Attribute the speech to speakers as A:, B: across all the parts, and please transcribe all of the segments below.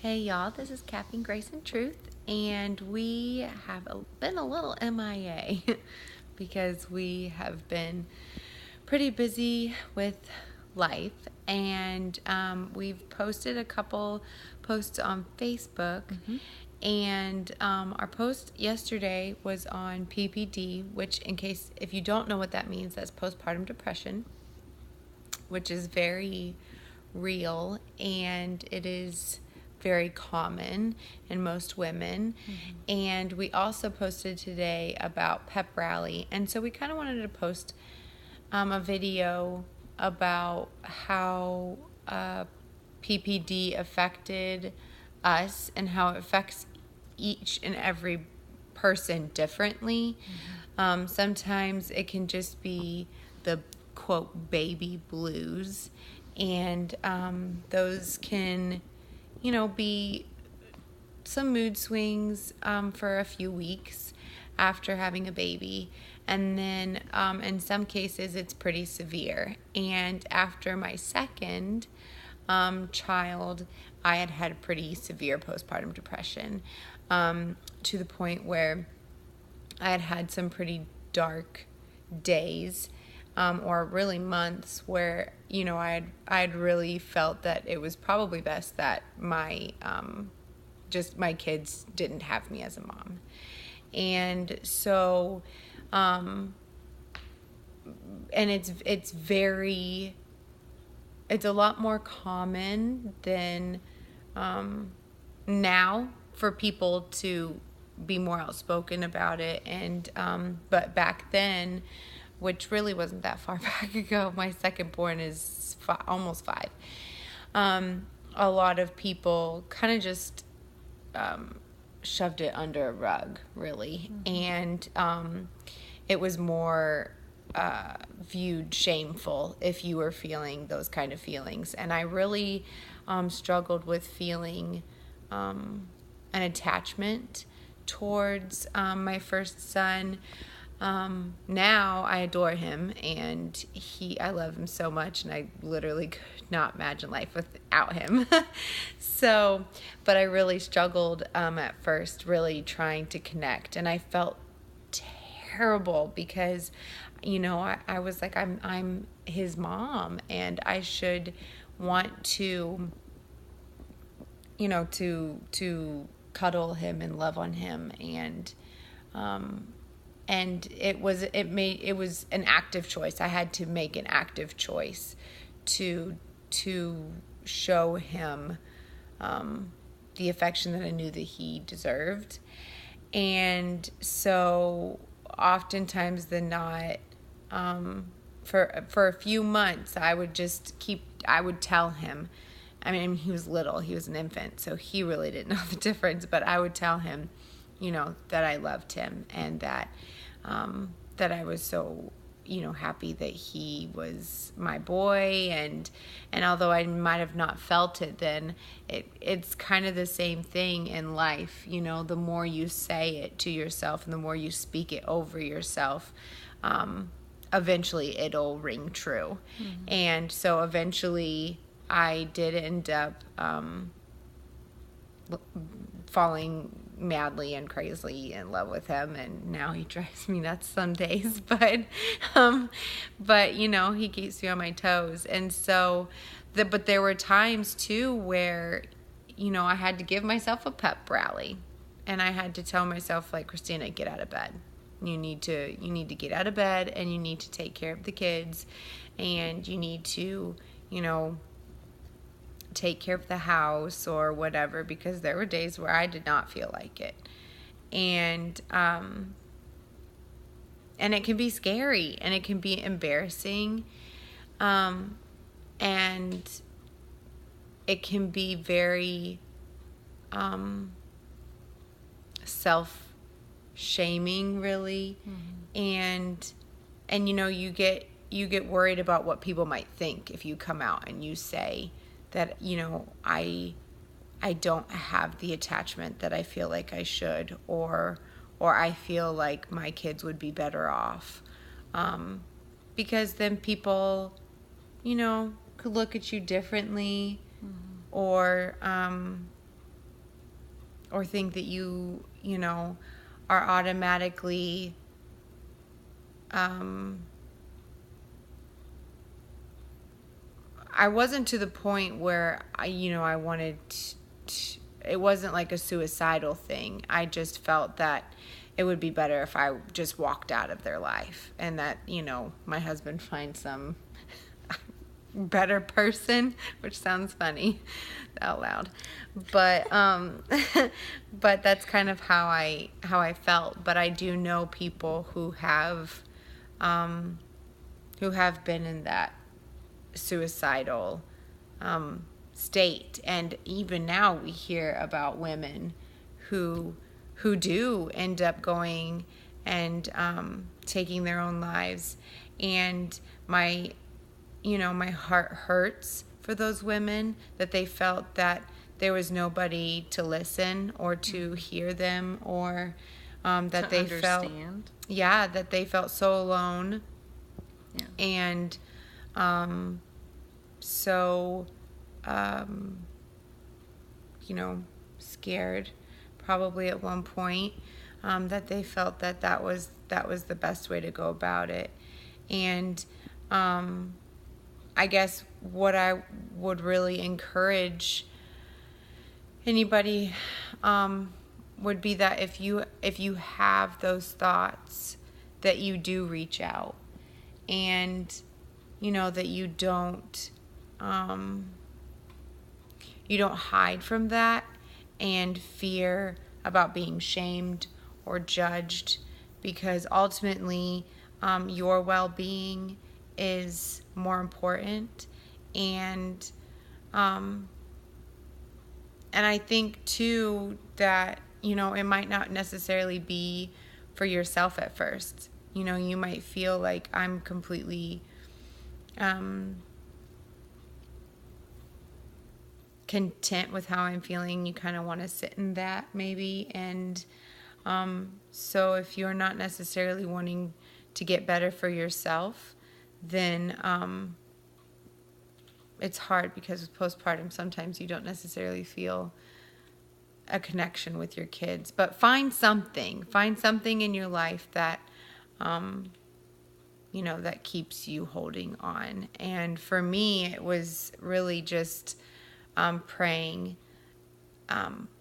A: Hey y'all, this is Caffeine, Grace, and Truth, and we have been a little MIA because we have been pretty busy with life, and we've posted a couple posts on Facebook, and our post yesterday was on PPD, which if you don't know what that means, that's postpartum depression, which is very real, and it is very common in most women. And we also posted today about pep rally, and so we kind of wanted to post a video about how PPD affected us and how it affects each and every person differently. Sometimes it can just be the quote baby blues, and those can be some mood swings for a few weeks after having a baby. And then in some cases, it's pretty severe. And after my second child, I had a pretty severe postpartum depression to the point where I had some pretty dark days or really months where I'd really felt that it was probably best that my kids didn't have me as a mom. And so and it's a lot more common than now for people to be more outspoken about it. And but back then, which really wasn't that far back ago, my second born is almost 5. A lot of people kind of just shoved it under a rug, really. And it was more viewed shameful if you were feeling those kind of feelings. And I really struggled with feeling an attachment towards my first son. Now I adore him, and I love him so much, and I literally could not imagine life without him. But I really struggled at first, really trying to connect, and I felt terrible because, I was like, I'm his mom, and I should want to, to cuddle him and love on him, and it was an active choice. I had to make an active choice to show him the affection that I knew that he deserved. And so oftentimes than not, for a few months, I would tell him. I mean, he was little, he was an infant, so he really didn't know the difference, but I would tell him, that I loved him, and that I was so, happy that he was my boy. And although I might have not felt it then, it's kind of the same thing in life. The more you say it to yourself and the more you speak it over yourself, eventually it'll ring true. And so eventually I did end up falling madly and crazily in love with him, and now he drives me nuts some days, but he keeps me on my toes. And so but there were times too where I had to give myself a pep rally, and I had to tell myself, like, Christina, get out of bed. You need to get out of bed, and you need to take care of the kids, and you need to take care of the house or whatever, because there were days where I did not feel like it. And it can be scary, and it can be embarrassing. And it can be very self-shaming, really. And you get worried about what people might think if you come out and you say that, I don't have the attachment that I feel like I should, or I feel like my kids would be better off. Because then people, could look at you differently, or or think that you know, are automatically I wasn't to the point where I wanted it wasn't like a suicidal thing. I just felt that it would be better if I just walked out of their life, and that, my husband finds some better person, which sounds funny out loud. But but that's kind of how I felt. But I do know people who have been in that suicidal state, and even now we hear about women who do end up going and taking their own lives, and my heart hurts for those women, that they felt that there was nobody to listen or to hear them, or that they
B: understand.
A: that they felt so alone.
B: Yeah.
A: And so scared, probably at one point, that they felt that was the best way to go about it. And I guess what I would really encourage anybody would be that if you have those thoughts, that you do reach out, and that you don't hide from that and fear about being shamed or judged, because ultimately your well-being is more important. And I think too that it might not necessarily be for yourself at first. You might feel like, I'm completely content with how I'm feeling. You kind of want to sit in that maybe. And so if you're not necessarily wanting to get better for yourself, then it's hard, because with postpartum sometimes you don't necessarily feel a connection with your kids. But find something in your life that that keeps you holding on. And for me, it was really just praying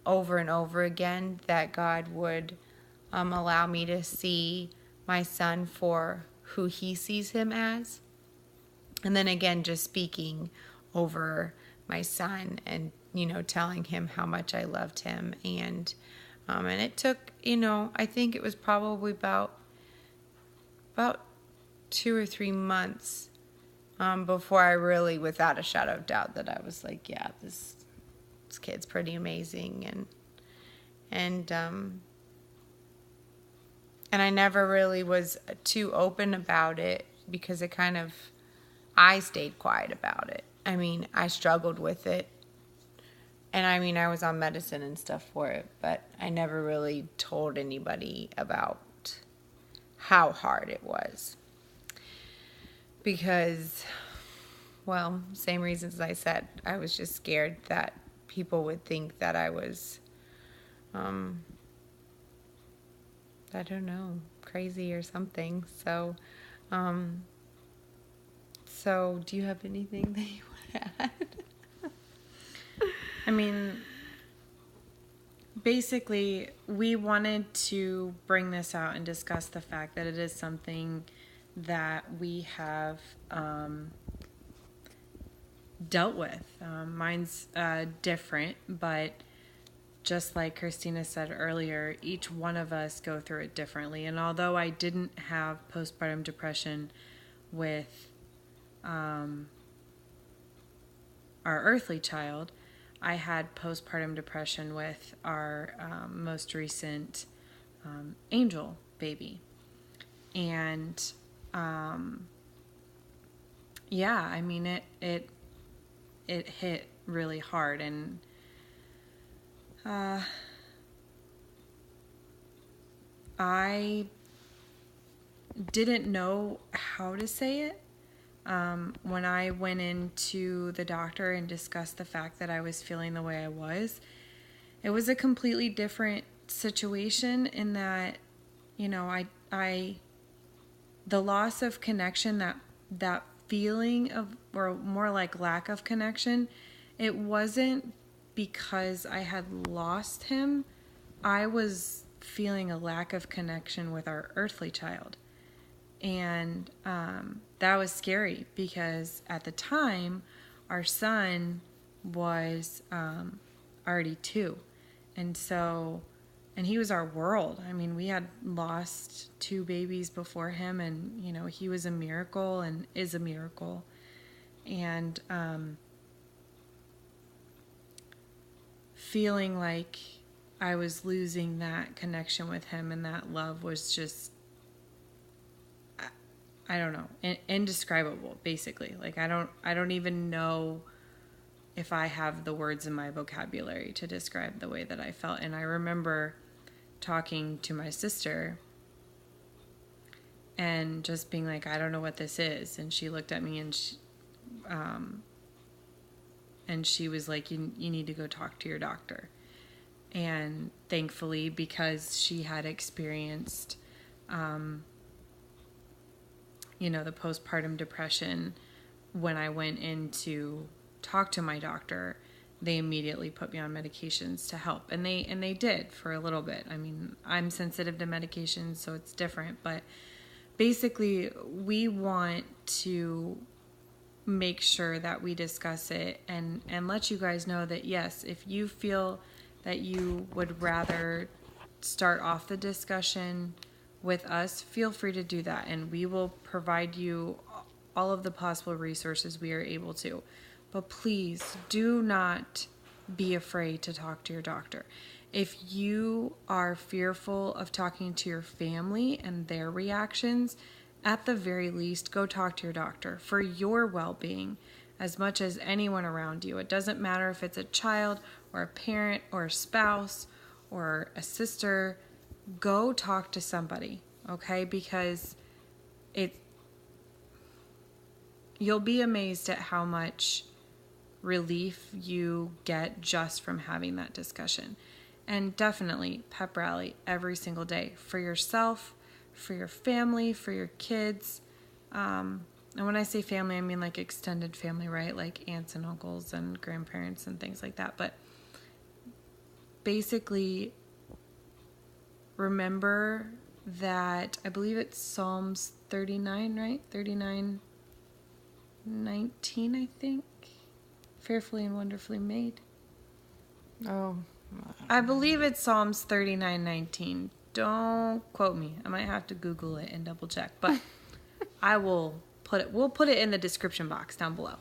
A: over and over again that God would allow me to see my son for who he sees him as. And then again, just speaking over my son and, telling him how much I loved him. And it took, I think it was probably about 2 or 3 months before I really, without a shadow of doubt, that I was like, yeah, this kid's pretty amazing. And I never really was too open about it, because I stayed quiet about it. I mean, I struggled with it. And I mean, I was on medicine and stuff for it, but I never really told anybody about how hard it was. Because, well, same reasons I said. I was just scared that people would think that I was, I don't know, crazy or something. So do you have anything that you want to add?
B: I mean, basically, we wanted to bring this out and discuss the fact that it is something that we have dealt with. Mine's different, but just like Christina said earlier, each one of us go through it differently. And although I didn't have postpartum depression with our earthly child, I had postpartum depression with our most recent angel baby. And yeah, I mean, it hit really hard. And I didn't know how to say it. When I went into the doctor and discussed the fact that I was feeling the way I was, it was a completely different situation in that, I the loss of connection, that feeling of, or more like lack of connection, it wasn't because I had lost him. I was feeling a lack of connection with our earthly child. And that was scary because at the time, our son was already 2. And so, and he was our world. I mean, we had lost 2 babies before him, and, he was a miracle and is a miracle. And feeling like I was losing that connection with him and that love was just, I don't know, indescribable, basically. Like, I don't even know if I have the words in my vocabulary to describe the way that I felt. And I remember talking to my sister and just being like, I don't know what this is. And she looked at me and she was like, you need to go talk to your doctor. And thankfully, because she had experienced, the postpartum depression, when I went in to talk to my doctor, they immediately put me on medications to help. And they did for a little bit. I mean, I'm sensitive to medications, so it's different. But basically, we want to make sure that we discuss it and let you guys know that, yes, if you feel that you would rather start off the discussion with us, feel free to do that. And we will provide you all of the possible resources we are able to. But please do not be afraid to talk to your doctor. If you are fearful of talking to your family and their reactions, at the very least, go talk to your doctor for your well-being as much as anyone around you. It doesn't matter if it's a child or a parent or a spouse or a sister. Go talk to somebody, okay? Because you'll be amazed at how much relief you get just from having that discussion. And definitely pep rally every single day for yourself, for your family, for your kids. And when I say family, I mean like extended family, right? Like aunts and uncles and grandparents and things like that. But basically, remember that, I believe it's Psalms 39, right? 39:19, I think. Fearfully and wonderfully made.
A: Oh.
B: I believe it's Psalms 39:19. Don't quote me. I might have to Google it and double check. But we'll put it in the description box down below.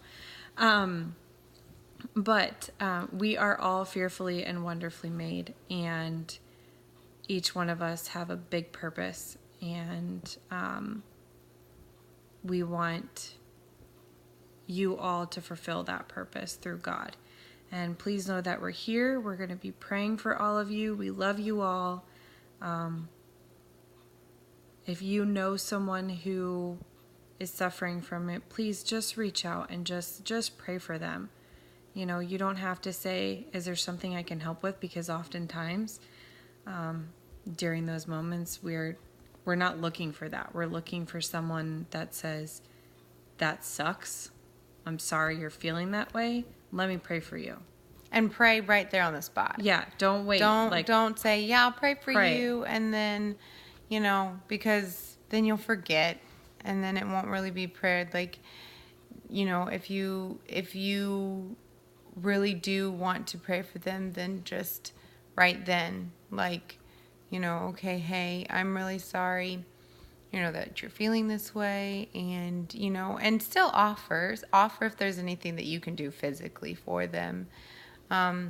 B: But we are all fearfully and wonderfully made, and each one of us have a big purpose, and we want you all to fulfill that purpose through God. And please know that we're here. We're going to be praying for all of you. We love you all. If you know someone who is suffering from it, please just reach out and just pray for them. You don't have to say, is there something I can help with? Because oftentimes, during those moments, we're not looking for that. We're looking for someone that says, that sucks. I'm sorry you're feeling that way. Let me pray for you.
A: And pray right there on the spot.
B: Yeah, don't wait.
A: Don't say, yeah, I'll pray for you, and then, because then you'll forget, and then it won't really be prayed. Like, if you really do want to pray for them, then just right then, like, okay, hey, I'm really sorry, that you're feeling this way, and, and still offer if there's anything that you can do physically for them. But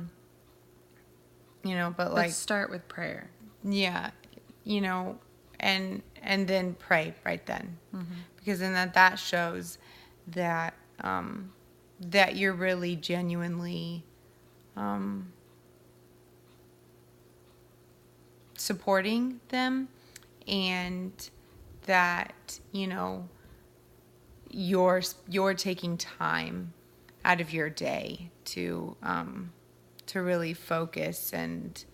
A: like,
B: start with prayer.
A: Yeah, and then pray right then,
B: Mm-hmm.
A: because then that shows that that you're really genuinely supporting them, and that you're taking time out of your day to really focus and,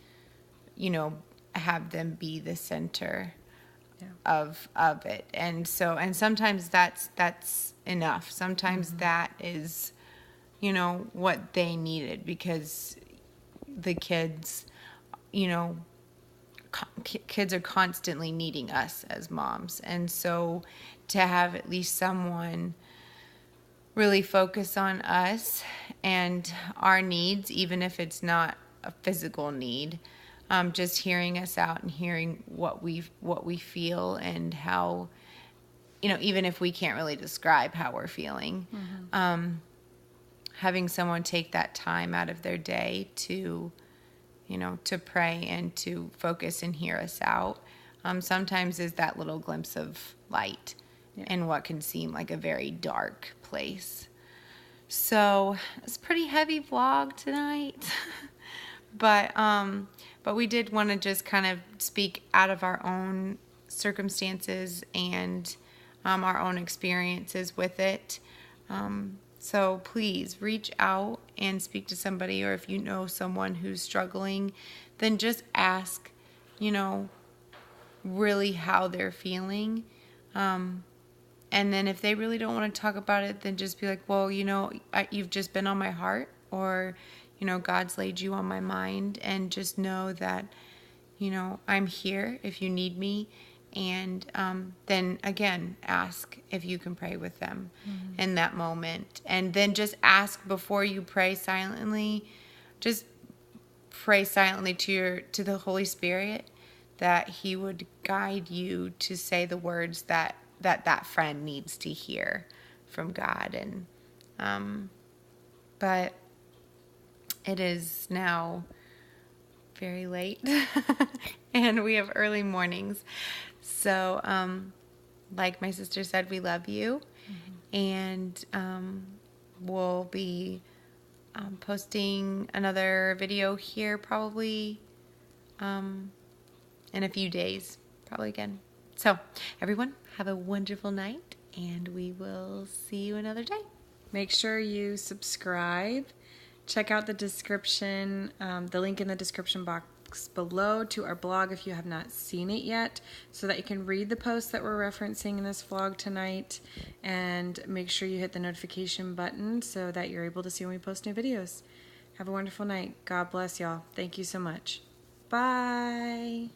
A: you know, have them be the center of it. And sometimes that's enough. Sometimes that is, you know, what they needed, because the kids, you know, kids are constantly needing us as moms. And so to have at least someone really focus on us and our needs, even if it's not a physical need, just hearing us out and hearing what we feel and how, you know, even if we can't really describe how we're feeling, having someone take that time out of their day to, you know, to pray and to focus and hear us out, sometimes is that little glimpse of light in what can seem like a very dark place. So it's a pretty heavy vlog tonight, but we did want to just kind of speak out of our own circumstances and our own experiences with it. So please reach out and speak to somebody, or if you know someone who's struggling, then just ask, you know, really how they're feeling. And then if they really don't want to talk about it, then just be like, well, you know, you've just been on my heart, or, you know, God's laid you on my mind, and just know that, you know, I'm here if you need me. And then again, ask if you can pray with them in that moment. And then just ask before you pray silently, just pray silently to the Holy Spirit, that he would guide you to say the words that friend needs to hear from God. And but it is now very late and we have early mornings. So like my sister said, we love you. And we'll be posting another video here probably in a few days, probably again. So everyone, have a wonderful night, and we will see you another day.
B: Make sure you subscribe. Check out the description, the link in the description box below to our blog if you have not seen it yet, so that you can read the posts that we're referencing in this vlog tonight. And make sure you hit the notification button so that you're able to see when we post new videos. Have a wonderful night. God bless y'all. Thank you so much. Bye.